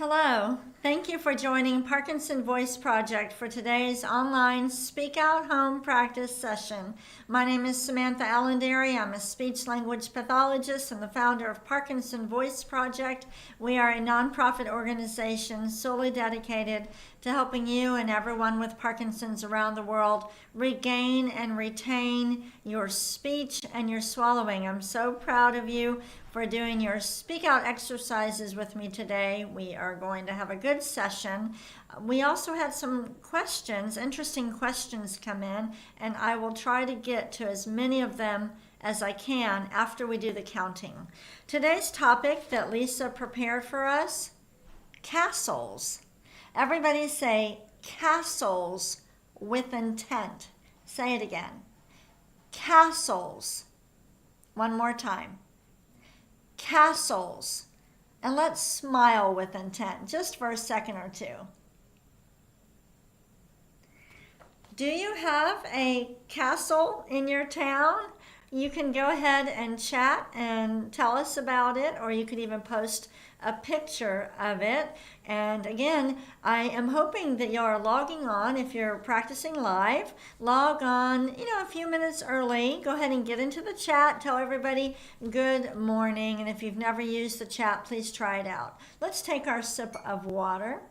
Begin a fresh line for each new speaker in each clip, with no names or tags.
Hello, thank you for joining Parkinson Voice Project for today's online Speak Out Home practice session. My name is Samantha Allendary. I'm a speech language pathologist and the founder of Parkinson Voice Project. We are a nonprofit organization solely dedicated to helping you and everyone with Parkinson's around the world regain and retain your speech and your swallowing. I'm so proud of you for doing your speak out exercises with me today. We are going to have a good session. We also had some questions, interesting questions come in, and I will try to get to as many of them as I can after we do the counting. Today's topic that Lisa prepared for us, castles. Everybody say castles with intent. Say it again. Castles. One more time. Castles. And let's smile with intent just for a second or two. Do you have a castle in your town? You can go ahead and chat and tell us about it, or you could even post a picture of it. And again, I am hoping that you are logging on. If you're practicing live, log on, a few minutes early. Go ahead and get into the chat. Tell everybody good morning. And if you've never used the chat, please try it out. Let's take our sip of water.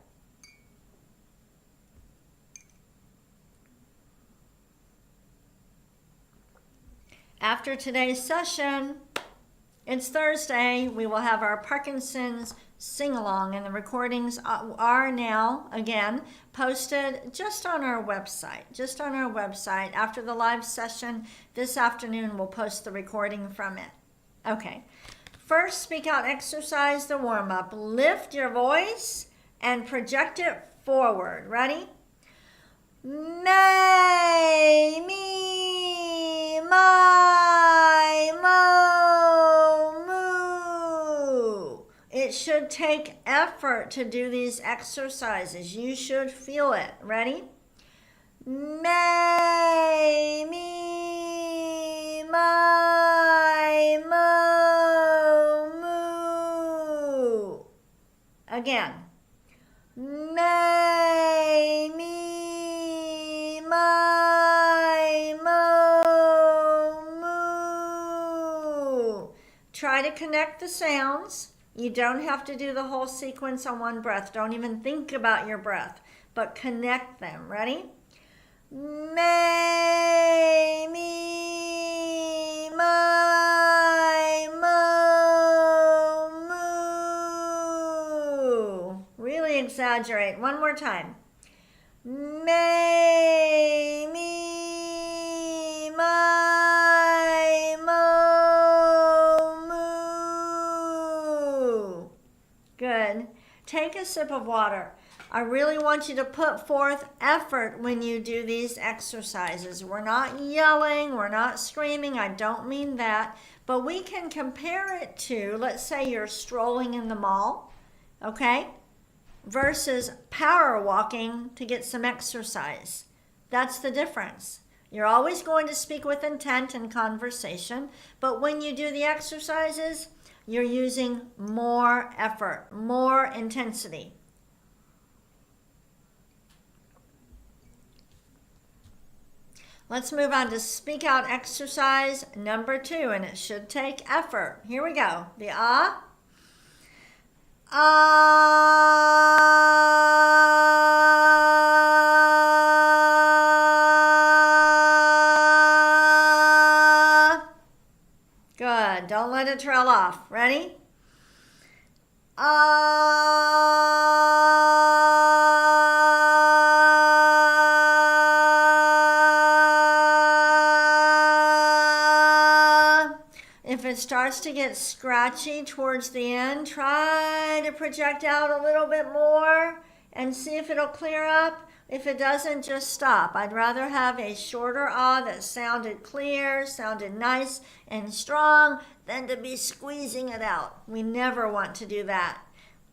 After today's session, it's Thursday, we will have our Parkinson's sing-along, and the recordings are now, again, posted just on our website. After the live session this afternoon, we'll post the recording from it. Okay, first speak out exercise, the warm-up. Lift your voice and project it forward. Ready? May, me, my, mo, moo. It should take effort to do these exercises. You should feel it. Ready? May, me, my, mo, moo. Again. May, me, my, mo, moo. Try to connect the sounds. You don't have to do the whole sequence on one breath. Don't even think about your breath, but connect them. Ready? May, me, my, mo, moo. Really exaggerate. One more time. May, me, my, mo, moo. Good. Take a sip of water. I really want you to put forth effort when you do these exercises. We're not yelling, we're not screaming, I don't mean that, but we can compare it to, let's say you're strolling in the mall, okay, versus power walking to get some exercise. That's the difference. You're always going to speak with intent and conversation, but when you do the exercises, you're using more effort, more intensity. Let's move on to speak out exercise number 2, and it should take effort. Here we go. The ah. Ah. Good. Don't let it trail off. Ready? If it starts to get scratchy towards the end, try to project out a little bit more and see if it'll clear up. If it doesn't, just stop. I'd rather have a shorter ah that sounded clear, sounded nice and strong, than to be squeezing it out. We never want to do that.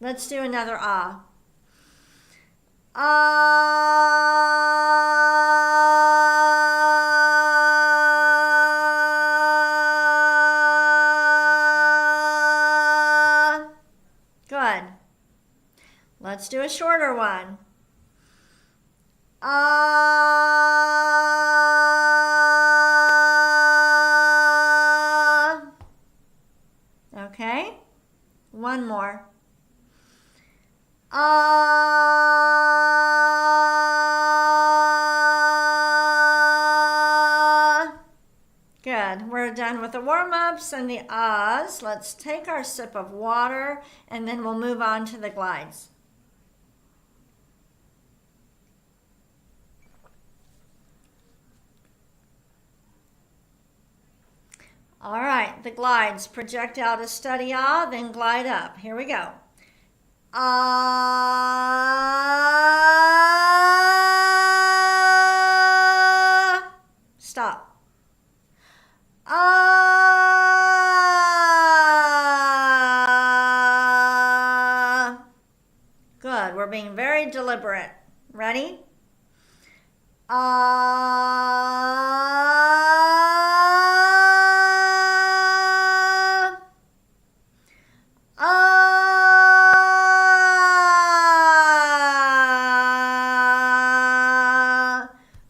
Let's do another ah. Ah. Good. Let's do a shorter one. Okay, one more. Good. We're done with the warm-ups and the ahs. Let's take our sip of water and then we'll move on to the glides. All right, the glides. Project out a steady ah, then glide up. Here we go. Ah. Stop. Ah. Good. We're being very deliberate. Ready?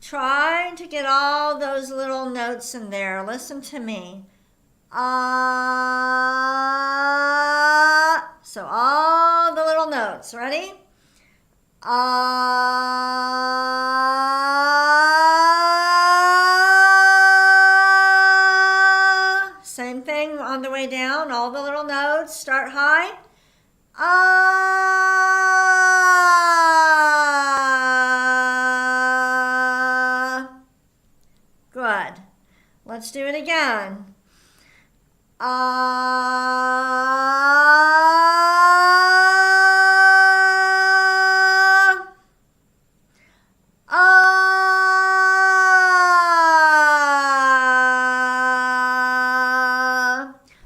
Try to get all those little notes in there. Listen to me. So all the little notes. Ready? Same thing on the way down. All the little notes. Start high. Good. Let's do it again.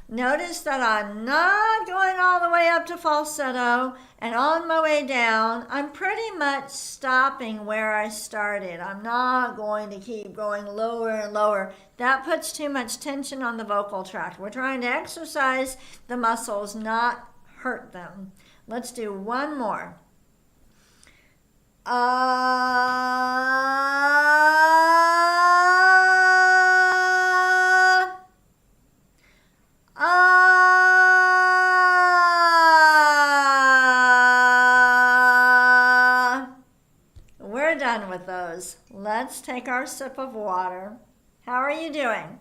Notice that I'm not going all the way up to falsetto, and on my way down, I'm pretty much stopping where I started. I'm not going to keep going lower and lower. That puts too much tension on the vocal tract. We're trying to exercise the muscles, not hurt them. Let's do one more. We're done with those. Let's take our sip of water. How are you doing?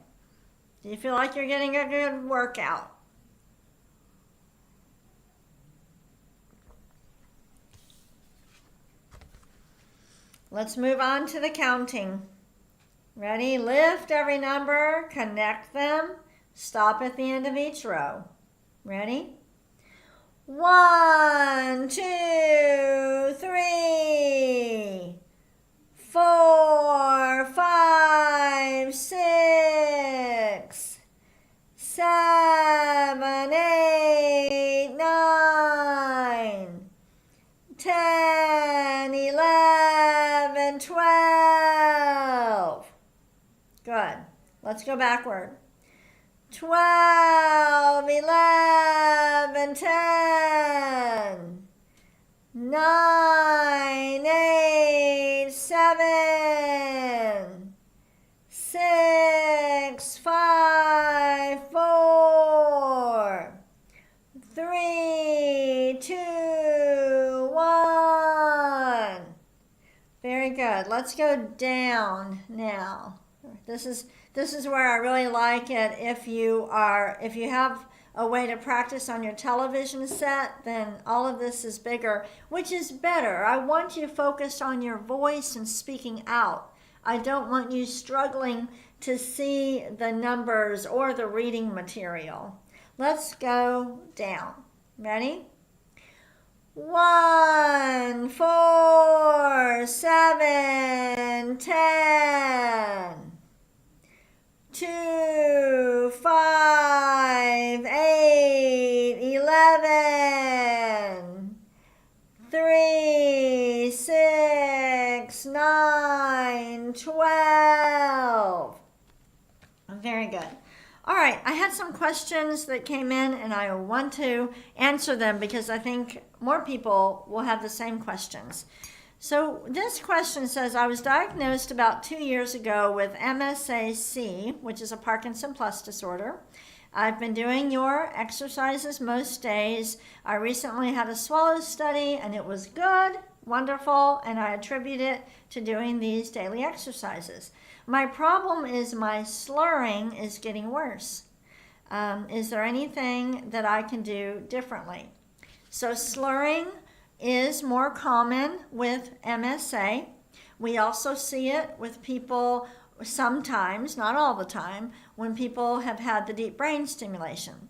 Do you feel like you're getting a good workout? Let's move on to the counting. Ready? Lift every number, connect them, stop at the end of each row. Ready? 1, 2, 3, 4, 5, 6, 7, 8, 9, 10, 11, 12. Good. Let's go backward. 12, 11, 10, 9, 8, 7, 6, 5, 4, 3, 2, 1. Very good. Let's go down now. This is where I really like it. If you have a way to practice on your television set, then all of this is bigger, which is better. I want you focused on your voice and speaking out. I don't want you struggling to see the numbers or the reading material. Let's go down. Ready? 1, 4, 7, 10. 2, 5, 8, 11, 3, 6, 9, 12. Very good. All right, I had some questions that came in and I want to answer them because I think more people will have the same questions. So this question says, I was diagnosed about 2 years ago with MSAC, which is a Parkinson plus disorder. I've been doing your exercises most days. I recently had a swallow study and it was good, wonderful, and I attribute it to doing these daily exercises. My problem is my slurring is getting worse. Is there anything that I can do differently? So slurring is more common with MSA. We also see it with people sometimes, not all the time, when people have had the deep brain stimulation.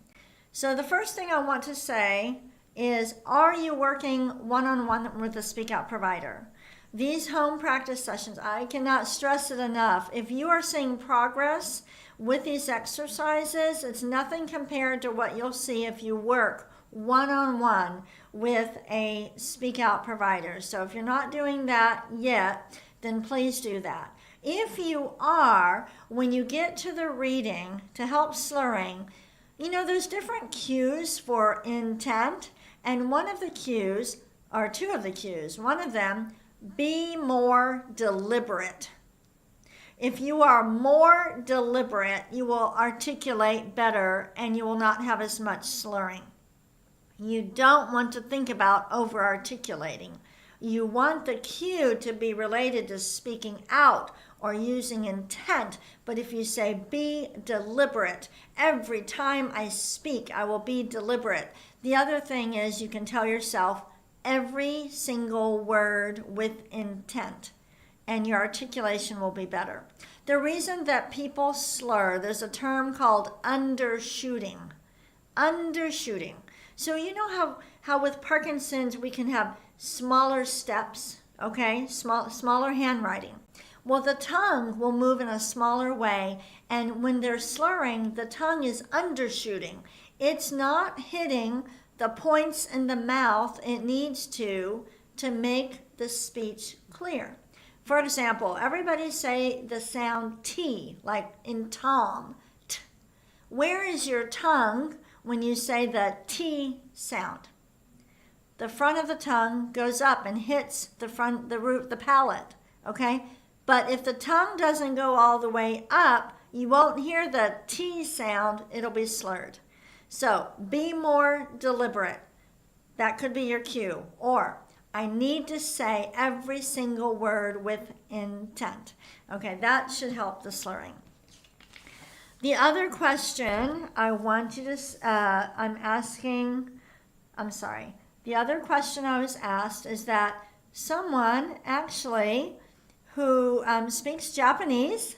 So the first thing I want to say is, are you working one-on-one with a Speak Out provider? These home practice sessions, I cannot stress it enough. If you are seeing progress with these exercises, it's nothing compared to what you'll see if you work one-on-one with a Speak Out provider. So if you're not doing that yet, then please do that. If you are, when you get to the reading to help slurring, there's different cues for intent, and one of the cues, or two of the cues, one of them, be more deliberate. If you are more deliberate, you will articulate better and you will not have as much slurring. You don't want to think about over-articulating. You want the cue to be related to speaking out or using intent. But if you say, be deliberate, every time I speak, I will be deliberate. The other thing is you can tell yourself every single word with intent, and your articulation will be better. The reason that people slur, there's a term called undershooting. Undershooting. So you know how with Parkinson's we can have smaller steps, okay? Smaller handwriting. Well, the tongue will move in a smaller way, and when they're slurring, the tongue is undershooting. It's not hitting the points in the mouth it needs to make the speech clear. For example, everybody say the sound T, like in Tom. T. Where is your tongue when you say the T sound? The front of the tongue goes up and hits the root, the palate, okay? But if the tongue doesn't go all the way up, you won't hear the T sound, it'll be slurred. So be more deliberate. That could be your cue. Or, I need to say every single word with intent. Okay, that should help the slurring. The other question I want you to, the other question I was asked is that someone actually who speaks Japanese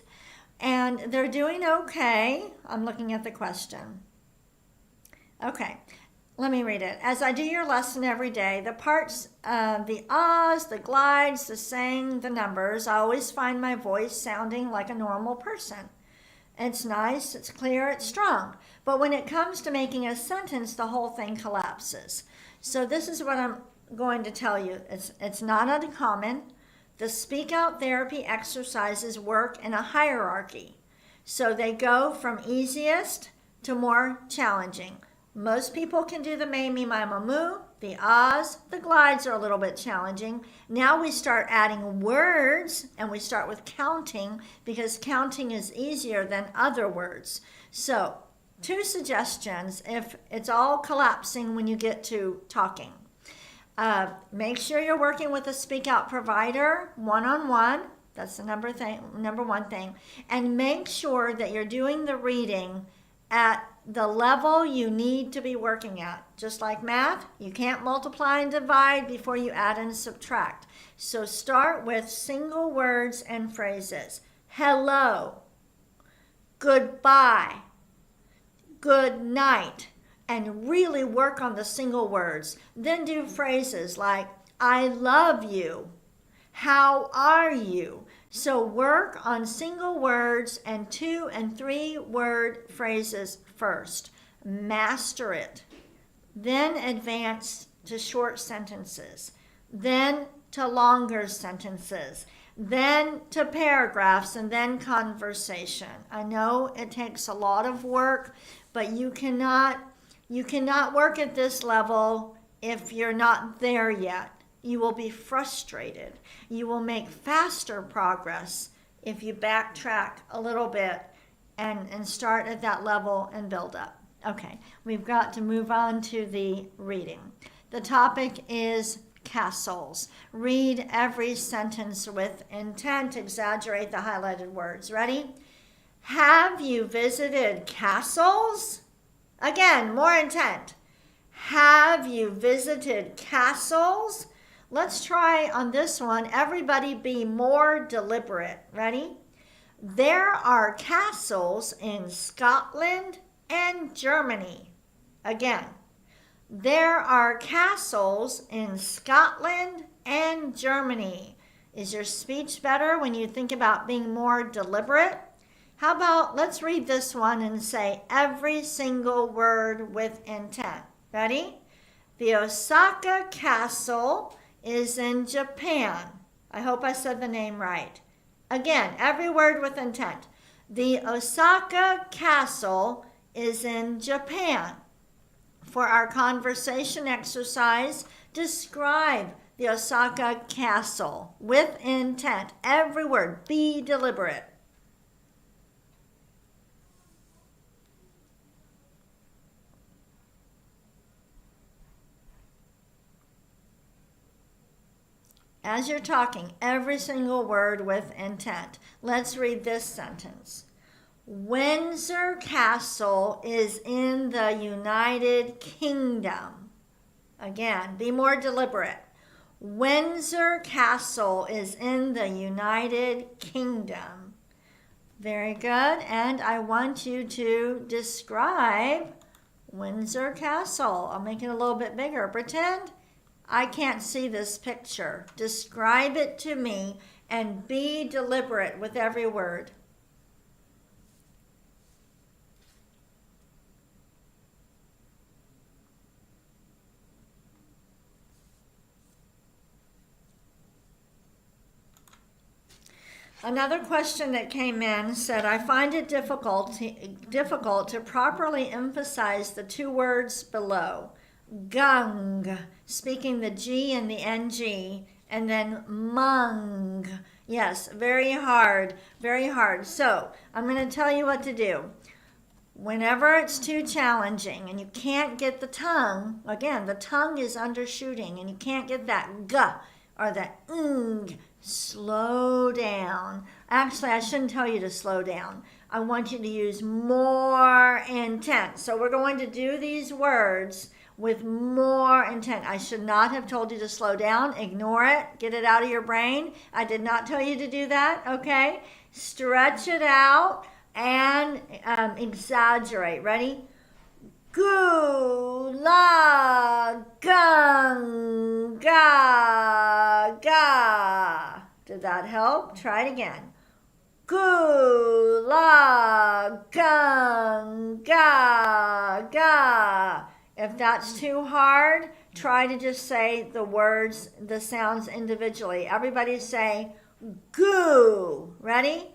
and they're doing okay. I'm looking at the question. Okay, let me read it. As I do your lesson every day, the parts, the ahs, the glides, the saying, the numbers, I always find my voice sounding like a normal person. It's nice, it's clear, it's strong. But when it comes to making a sentence, the whole thing collapses. So this is what I'm going to tell you. It's not uncommon. The Speak Out therapy exercises work in a hierarchy. So they go from easiest to more challenging. Most people can do the me, me, my, moo. The ahs, the glides are a little bit challenging. Now we start adding words, and we start with counting because counting is easier than other words. So 2 suggestions if it's all collapsing when you get to talking. Make sure you're working with a Speak Out provider one-on-one. That's the number one thing. And make sure that you're doing the reading at the level you need to be working at. Just like math, you can't multiply and divide before you add and subtract. So start with single words and phrases. Hello, goodbye, good night, and really work on the single words. Then do phrases like, I love you, how are you? So work on single words and 2 and 3 word phrases first. Master it. Then advance to short sentences. Then to longer sentences, then to paragraphs, and then conversation. I know it takes a lot of work, but you cannot work at this level if you're not there yet. You will be frustrated. You will make faster progress if you backtrack a little bit and start at that level and build up. Okay, we've got to move on to the reading. The topic is castles. Read every sentence with intent. Exaggerate the highlighted words. Ready? Have you visited castles? Again, more intent. Have you visited castles? Let's try on this one. Everybody be more deliberate. Ready? There are castles in Scotland and Germany. Again, there are castles in Scotland and Germany. Is your speech better when you think about being more deliberate? How about let's read this one and say every single word with intent. Ready? The Osaka Castle is in Japan. I hope I said the name right. Again, every word with intent. The Osaka Castle is in Japan. For our conversation exercise, describe the Osaka Castle with intent. Every word, be deliberate. As you're talking, every single word with intent. Let's read this sentence. Windsor Castle is in the United Kingdom. Again, be more deliberate. Windsor Castle is in the United Kingdom. Very good. And I want you to describe Windsor Castle. I'll make it a little bit bigger. Pretend I can't see this picture. Describe it to me and be deliberate with every word. Another question that came in said, I find it difficult to properly emphasize the two words below. Gung, speaking the G and the NG, and then mung. Yes, very hard, very hard. So I'm going to tell you what to do. Whenever it's too challenging and you can't get the tongue, again, the tongue is undershooting and you can't get that g or that ng, slow down. Actually, I shouldn't tell you to slow down. I want you to use more intent. So we're going to do these words with more intent. I should not have told you to slow down. Ignore it. Get it out of your brain. I did not tell you to do that, okay? Stretch it out and exaggerate. Ready? Gu, la, gung, ga, ga. Did that help? Try it again. Gu, la, gung, ga, ga. If that's too hard, try to just say the words, the sounds individually. Everybody say goo. Ready?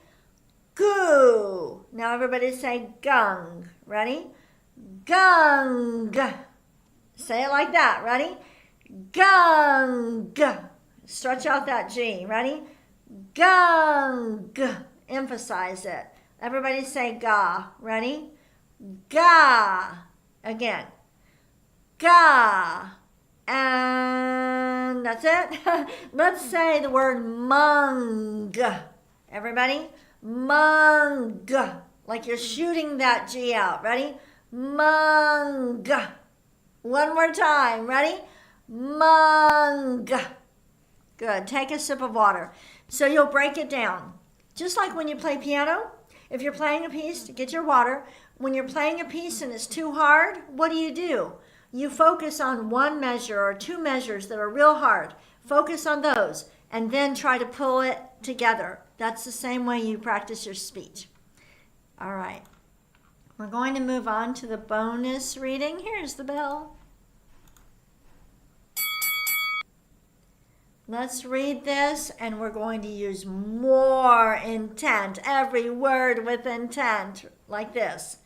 Goo. Now everybody say gung. Ready? Gung. Say it like that. Ready? Gung. Stretch out that G. Ready? Gung. Emphasize it. Everybody say ga. Ready? Ga. Again. Ga. And that's it. Let's say the word mung. Everybody? Mung. Like you're shooting that G out. Ready? Mung. One more time. Ready? Mung. Good. Take a sip of water. So you'll break it down. Just like when you play piano. If you're playing a piece, get your water. When you're playing a piece and it's too hard, what do? You focus on one measure or two measures that are real hard. Focus on those and then try to pull it together. That's the same way you practice your speech. All right. We're going to move on to the bonus reading. Here's the bell. Let's read this, and we're going to use more intent, every word with intent, like this.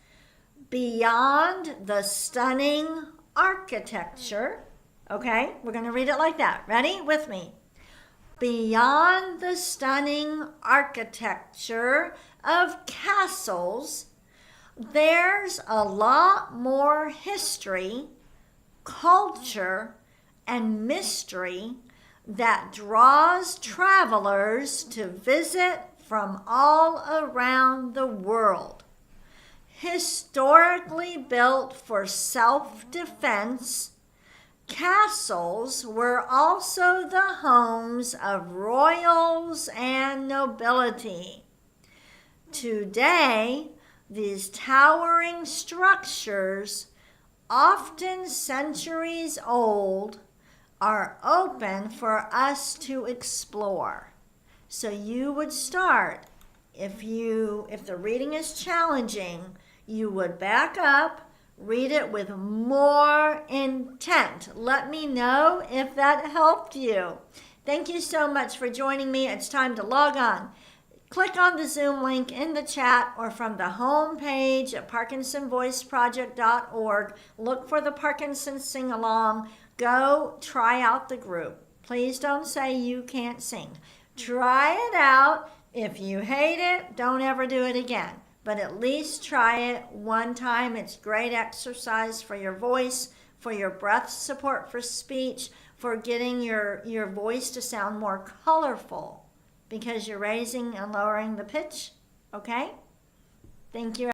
Beyond the stunning architecture. Okay, we're going to read it like that. Ready? With me. Beyond the stunning architecture of castles, there's a lot more history, culture, and mystery that draws travelers to visit from all around the world. Historically built for self-defense, castles were also the homes of royals and nobility. Today, these towering structures, often centuries old, are open for us to explore. So you would start, if the reading is challenging, you would back up, read it with more intent. Let me know if that helped you. Thank you so much for joining me. It's time to log on. Click on the Zoom link in the chat or from the home page at ParkinsonVoiceProject.org. Look for the Parkinson Sing-Along. Go try out the group. Please don't say you can't sing. Try it out. If you hate it, don't ever do it again. But at least try it one time. It's great exercise for your voice, for your breath support for speech, for getting your voice to sound more colorful because you're raising and lowering the pitch. Okay? Thank you.